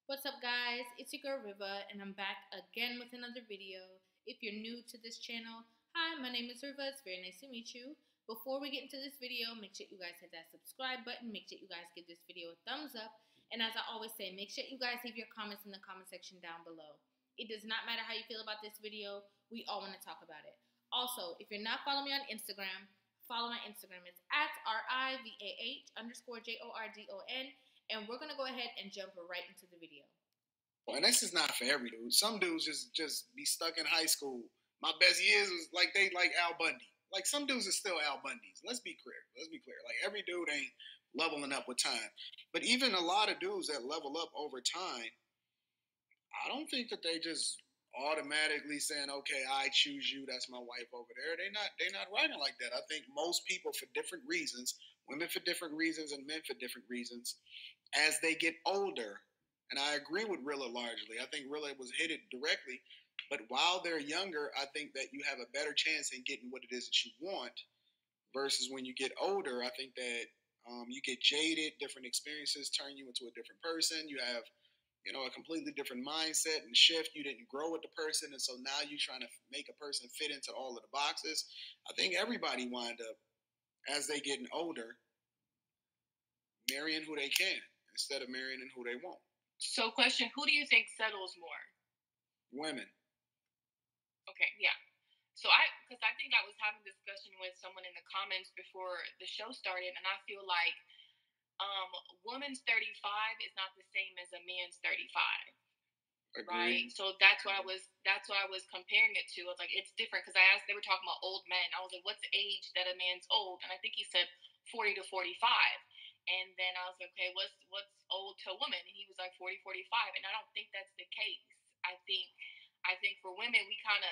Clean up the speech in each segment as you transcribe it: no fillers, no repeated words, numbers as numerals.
What's up, guys? It's your girl Rivah, and I'm back again with another video. If you're new to this channel, hi, my name is Rivah. It's very nice to meet you. Before we get into this video, make sure you guys hit that subscribe button. Make sure you guys give this video a thumbs up. And as I always say, make sure you guys leave your comments in the comment section down below. It does not matter how you feel about this video. We all want to talk about it. Also, if you're not following me on Instagram, follow my Instagram. It's at RIVAH_JORDON. And we're going to go ahead and jump right into the video. And this is not for every dude. Some dudes just be stuck in high school. My best years was like they like Al Bundy. Like some dudes are still Al Bundys. Let's be clear. Like every dude ain't leveling up with time. But even a lot of dudes that level up over time, I don't think that they just automatically saying, okay, I choose you, that's my wife over there. They're not writing like that. I think most people for different reasons, women for different reasons and men for different reasons, as they get older, and I agree with Rilla largely. I think Rilla was hit it directly, but while they're younger, I think that you have a better chance in getting what it is that you want versus when you get older. I think that you get jaded, different experiences turn you into a different person. You have a completely different mindset and shift. You didn't grow with the person, and so now you're trying to make a person fit into all of the boxes. I think everybody wind up, as they getting older, marrying who they can instead of marrying who they want. So question, who do you think settles more? Women. Okay, yeah. So because I think I was having a discussion with someone in the comments before the show started, and I feel like woman's 35 is not the same as a man's 35. Agreed. Right? So that's what I was comparing it to. I was like, it's different because they were talking about old men. I was like, what's the age that a man's old? And I think he said 40 to 45. And then I was like, okay, what's old to a woman? And he was like 40, 45. And I don't think that's the case. I think for women, we kind of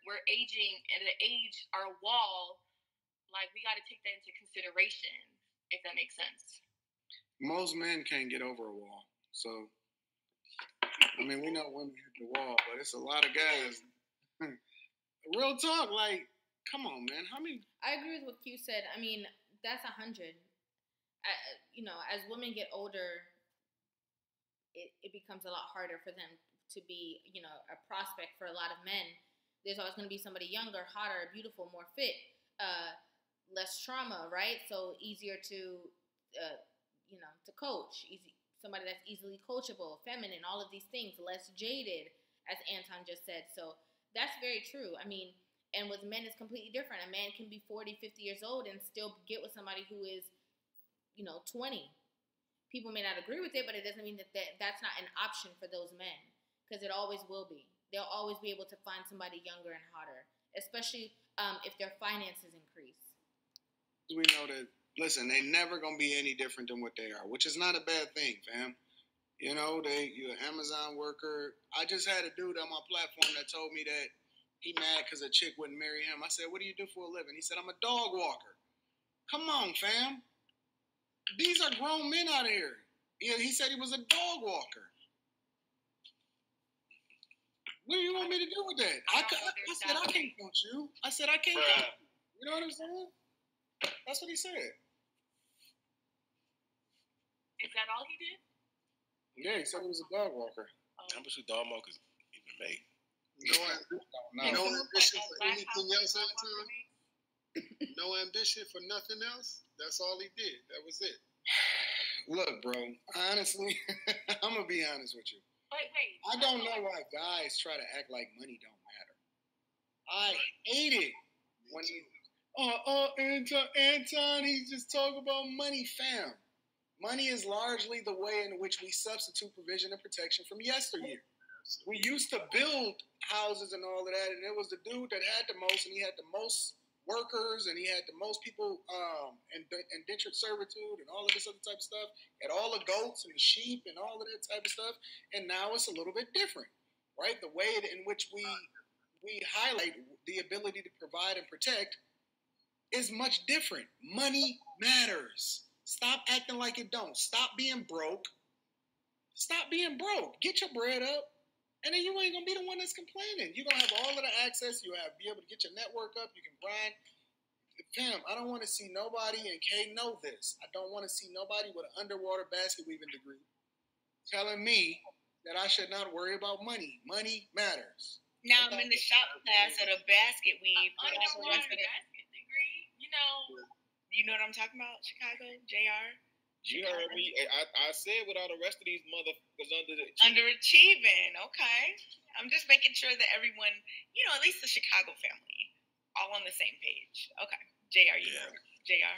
we're aging at an age, our wall, like we got to take that into consideration, if that makes sense. Most men can't get over a wall. So, I mean, we know women hit the wall, but it's a lot of guys. Real talk, like, come on, man. How many? I agree with what Q said. I mean, that's 100. As women get older, it becomes a lot harder for them to be, a prospect for a lot of men. There's always going to be somebody younger, hotter, beautiful, more fit, less trauma, right? So easier to coach. Somebody that's easily coachable, feminine, all of these things, less jaded, as Anton just said. So that's very true. I mean, and with men, it's completely different. A man can be 40, 50 years old and still get with somebody who is 20. People may not agree with it, but it doesn't mean that's not an option for those men, because it always will be. They'll always be able to find somebody younger and hotter, especially if their finances increase. We know that, listen, they never going to be any different than what they are, which is not a bad thing, fam. You're an Amazon worker. I just had a dude on my platform that told me that he mad because a chick wouldn't marry him. I said, what do you do for a living? He said, I'm a dog walker. Come on, fam. These are grown men out here. Yeah, he said he was a dog walker. What do you want me to do with that? I said, I can't coach you. I said, I can't coach you. You know what I'm saying? That's what he said. Is that all he did? Yeah, he said he was a dog walker. How much do dog walkers even make? No ambition for anything else at the time? No ambition for nothing else? That's all he did. That was it. Look, bro, honestly, I'm going to be honest with you. Wait. I don't know why guys try to act like money don't matter. I hate it when Anton, he's just talking about money, fam. Money is largely the way in which we substitute provision and protection from yesteryear. We used to build houses and all of that, and it was the dude that had the most, and he had the most workers, and he had the most people indentured servitude and all of this other type of stuff, and all the goats and the sheep and all of that type of stuff. And now it's a little bit different, right? The way in which we highlight the ability to provide and protect is much different. Money matters. Stop acting like it don't. Stop being broke. Stop being broke. Get your bread up. And then you ain't going to be the one that's complaining. You're going to have all of the access. You'll be able to get your network up. You can grind. Fam, I don't want to see nobody, and Kay know this, I don't want to see nobody with an underwater basket weaving degree telling me that I should not worry about money. Money matters. Now I'm in the shop class of the basket weave. Underwater basket degree, you know. You know what I'm talking about, Chicago? JR? You heard me. I said what all the rest of these motherfuckers underachieving. Okay. I'm just making sure that everyone, at least the Chicago family, all on the same page. Okay. JR, you know. JR?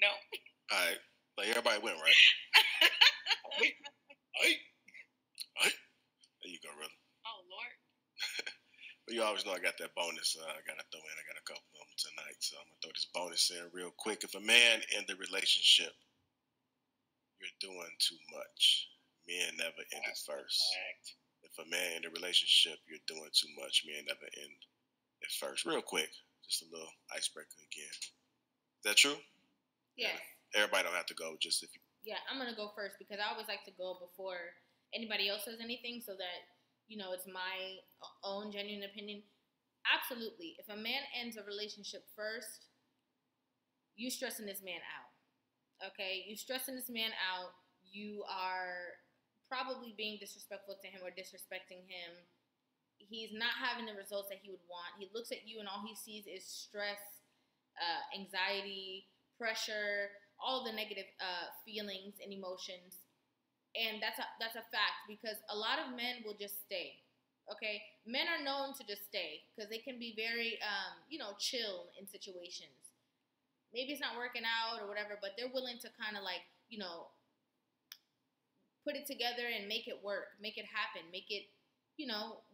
No? All right. Like everybody went, right? There you go, brother. Oh, Lord. But you always know I got that bonus I got to throw in. I got a couple of them tonight, so I'm going to throw this bonus in real quick. If a man in the relationship, you're doing too much, men never ended first. If a man in a relationship, you're doing too much, men never end at first. Real quick, just a little icebreaker again. Is that true? Yeah. Everybody don't have to go, just if you... Yeah, I'm going to go first because I always like to go before anybody else says anything so that, it's my own genuine opinion. Absolutely. If a man ends a relationship first, you stressing this man out. Okay? You stressing this man out. You are probably being disrespectful to him or disrespecting him. He's not having the results that he would want. He looks at you and all he sees is stress, anxiety, pressure, all the negative feelings and emotions. And that's a fact because a lot of men will just stay. Okay? Men are known to just stay because they can be very, chill in situations. Maybe it's not working out or whatever, but they're willing to kind of put it together and make it work, make it happen, make it,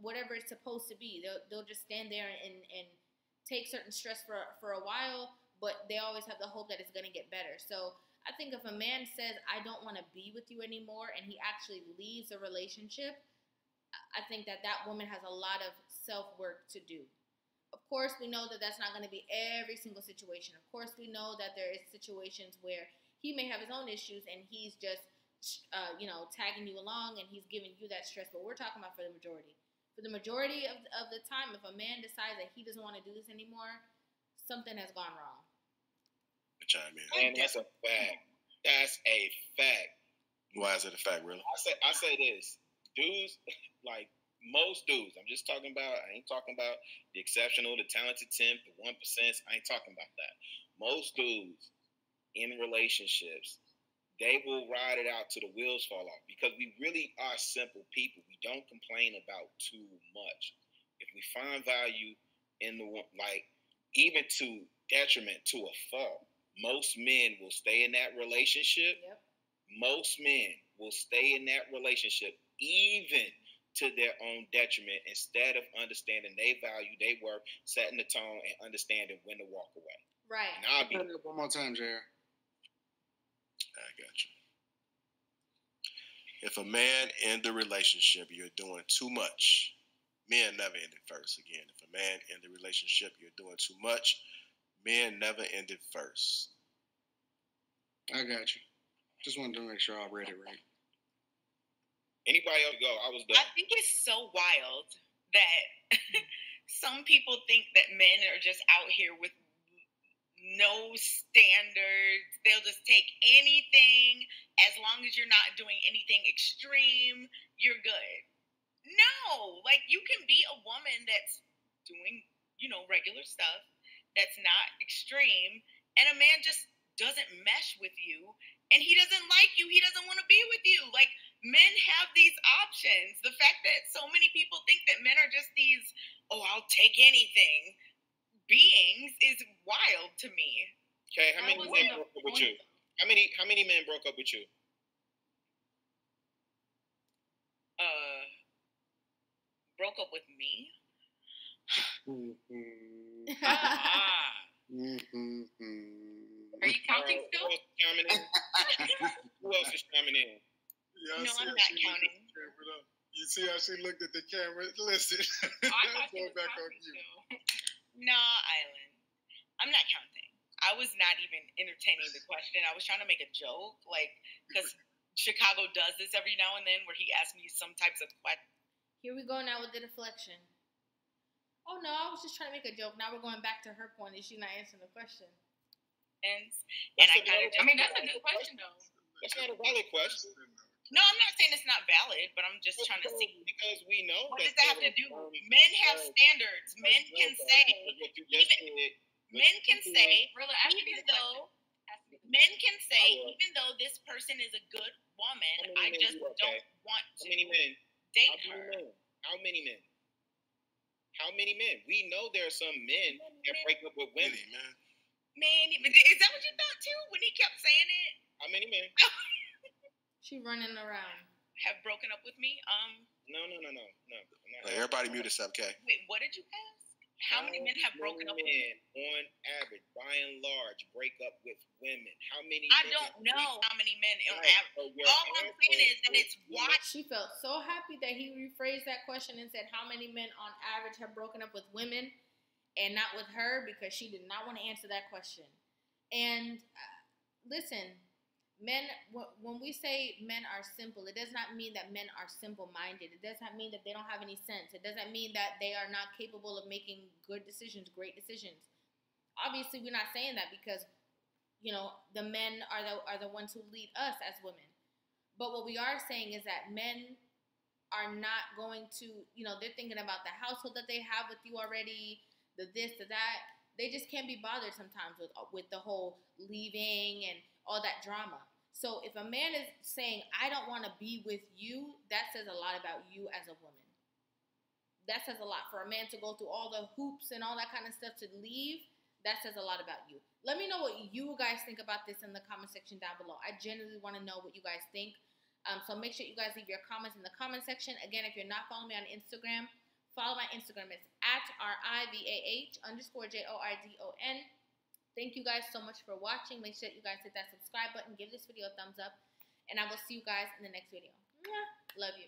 whatever it's supposed to be. They'll just stand there and take certain stress for a while, but they always have the hope that it's going to get better. So I think if a man says, I don't want to be with you anymore, and he actually leaves a relationship, I think that woman has a lot of self-work to do. Of course, we know that that's not going to be every single situation. Of course, we know that there is situations where he may have his own issues and he's just, tagging you along and he's giving you that stress. But we're talking about for the majority. For the majority of the time, if a man decides that he doesn't want to do this anymore, something has gone wrong. Chime in. And that's a fact. That's a fact. Why is it a fact, really? I say this. Dudes, like most dudes, I ain't talking about the exceptional, the talented 10, the 1%. I ain't talking about that. Most dudes in relationships, they will ride it out till the wheels fall off because we really are simple people. We don't complain about too much. If we find value in the one, even to detriment, to a fault, most men will stay in that relationship. Yep. Most men will stay in that relationship even to their own detriment instead of understanding their value, their worth, setting the tone, and understanding when to walk away. Right. And I'll be one more time, JR. I got you. If a man in the relationship, you're doing too much. Men never ended first. Again, if a man in the relationship, you're doing too much. Men never ended first. I got you. Just wanted to make sure I read it right. Anybody else go? I was done. I think it's so wild that some people think that men are just out here with no standards. They'll just take anything as long as you're not doing anything extreme. You're good. No, you can be a woman that's doing, regular stuff that's not extreme, and a man just doesn't mesh with you, and he doesn't like you. He doesn't want to be with you. Men have these options. The fact that so many people think that men are just these, I'll take anything beings is wild to me. Okay, how many men broke up with you? How many men broke up with you? Broke up with me? Are you counting still? Who else is chiming in? Yeah, No, I'm not counting. You see how she looked at the camera? Listen. I thought she was back on counting you. still. Nah, Island. I'm not counting. I was not even entertaining the question. I was trying to make a joke, because Chicago does this every now and then where he asks me some types of questions. Here we go now with the deflection. Oh no, I was just trying to make a joke. Now we're going back to her point. Is she not answering the question? And I kind of. I mean, that's a good question, though. That's not a valid question. No, I'm not saying it's not valid, but I'm just trying to see. Because we know. What does that have to do? Men have standards. Men can say, men can say, even though this person is a good woman, I just don't want to date her. How many men? How many men? We know there are some men that break up with women. Many. Is that what you thought too when he kept saying it? How many men? She running around. Have broken up with me? No. Everybody mute us up, okay? Wait, what did you ask? How many men have broken up with men, on average, by and large, break up with women? How many? I don't know how many men on average. All I'm saying is that it's what. She felt so happy that he rephrased that question and said, "How many men on average have broken up with women?" and not with her, because she did not want to answer that question. And listen. Men, when we say men are simple, it does not mean that men are simple-minded. It does not mean that they don't have any sense. It doesn't mean that they are not capable of making good decisions, great decisions. Obviously, we're not saying that because, the men are the ones who lead us as women. But what we are saying is that men are not going to, they're thinking about the household that they have with you already, the this, the that. They just can't be bothered sometimes with the whole leaving and all that drama. So if a man is saying, I don't want to be with you, that says a lot about you as a woman. That says a lot. For a man to go through all the hoops and all that kind of stuff to leave, that says a lot about you. Let me know what you guys think about this in the comment section down below. I genuinely want to know what you guys think. So make sure you guys leave your comments in the comment section. Again, if you're not following me on Instagram, follow my Instagram. It's @RIVAH_JORDON. Thank you guys so much for watching. Make sure you guys hit that subscribe button. Give this video a thumbs up. And I will see you guys in the next video. Love you.